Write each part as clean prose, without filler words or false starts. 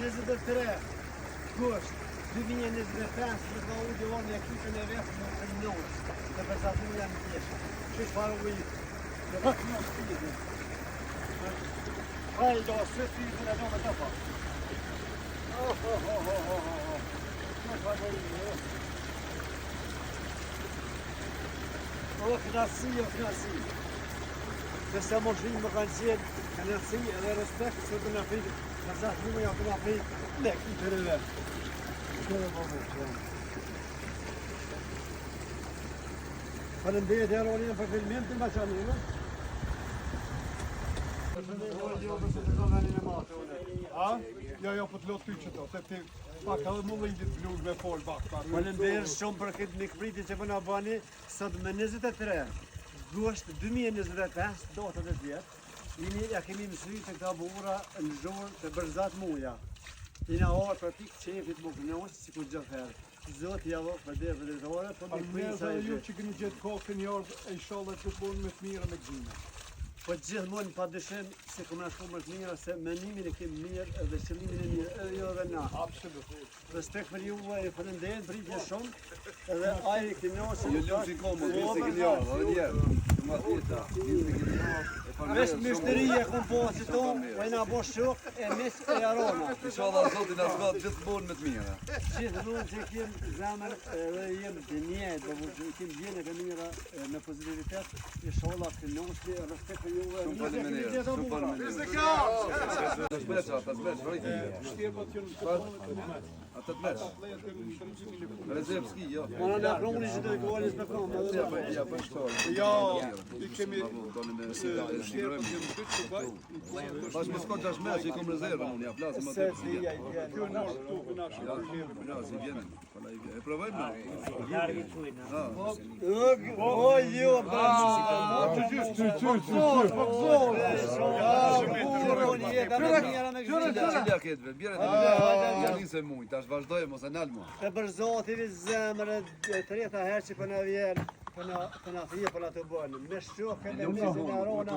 23 gusht 2025 në ka u gjëvonë në ekipën e vetë në të nënës të përsatun janë të tjeshtë. Që farë u i në rëtë në shpiti. Hajdo, së të i të në me të pa. Në farë u i. O, knasi. Nëse më shrimë më kanë qenë knasi edhe respekt se të në fritë, në zatë një ja të në fritë, lek i të rëve. Faleminderit Aronin për filmin të maqaninë. Jo, po të lot ty që to, se ti pak edhe më lindit blush me fol bakta. Faleminderit shumë për këtë mikpriti që po na bani sot me 23 gusht 2025, datët e vjetë. Ja kemi mësuar të këta bura në zhurë të bërzat muja. Ina orë për pikë qefit më kënosë, si ku gjithë herë. Zotë javë për dhe vëdhetore, për më këpërin sa e ju që këni gjithë kokën jorë e shallet të punë me të mira me gjime. Po gjithë mund pa dëshim se këmë në shku më të mira se menimin e kemë mirë edhe qëllimin e mirë edhe jo dhe na. Absolut. Respekt për juve e faleminderit pritje shumë edhe ajri kënosë. Ju lëmë që komë, viste këni jorë, dhe njerë. Ma tjeta, viste këni jorë. Vesh mështërije kom po që tonë, po e na bo shuk e mes e arona. Inshallah Zotin na shkot gjithë punë me të mira. Gjithë mund që kem zemër edhe jem të njetë, do kem gjene të mira me pozitivitet, inshallah kënosë, respekt për juve. Shumë faleminderit, shumë faleminderit. Të zbeq, të zbeq, rojti. Ata të veç. Rezervski, jo. Mana në prungri që të gojës me promë. Ja, për shtorë. Ja, i kemi Pas me s'ka 6 mes që i kom rezervë, unë ja plasë më të përsi. kjo në orë të kënash. Ja, si vjenen. E provojmë në? O, jo, Qëllja këtë, bjerë të një se mujë, tash vazhdojë, mos e nalë mu. e për zotivi zemrë e treta herë që për në vjerë, për në thije për në të bënë. Me shqokë e me mesin e arona.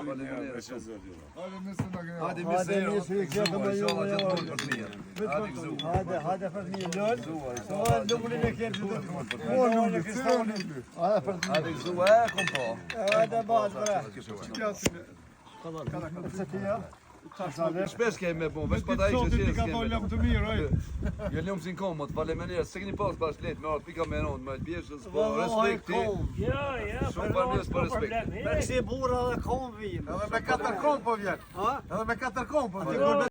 Hadi misë e Hajde për një lëllë. Lumërin e kërë të të Hadi gëzu, e, kom po. Hajde bazë bre. Shpesh kemi me po, veç pa ta i Zotin ti këshirës ka kemi. thonë jam të mirë, Jo lëmë si në komot, faleminderit, se keni pas pas letë, me orë pika me ronë, me bjeshës, po respekti. Shumë farmjës për respekt. Me kësi bura dhe kom vijim. Edhe me 4 kom po vjen. Edhe me 4 kom po vjen.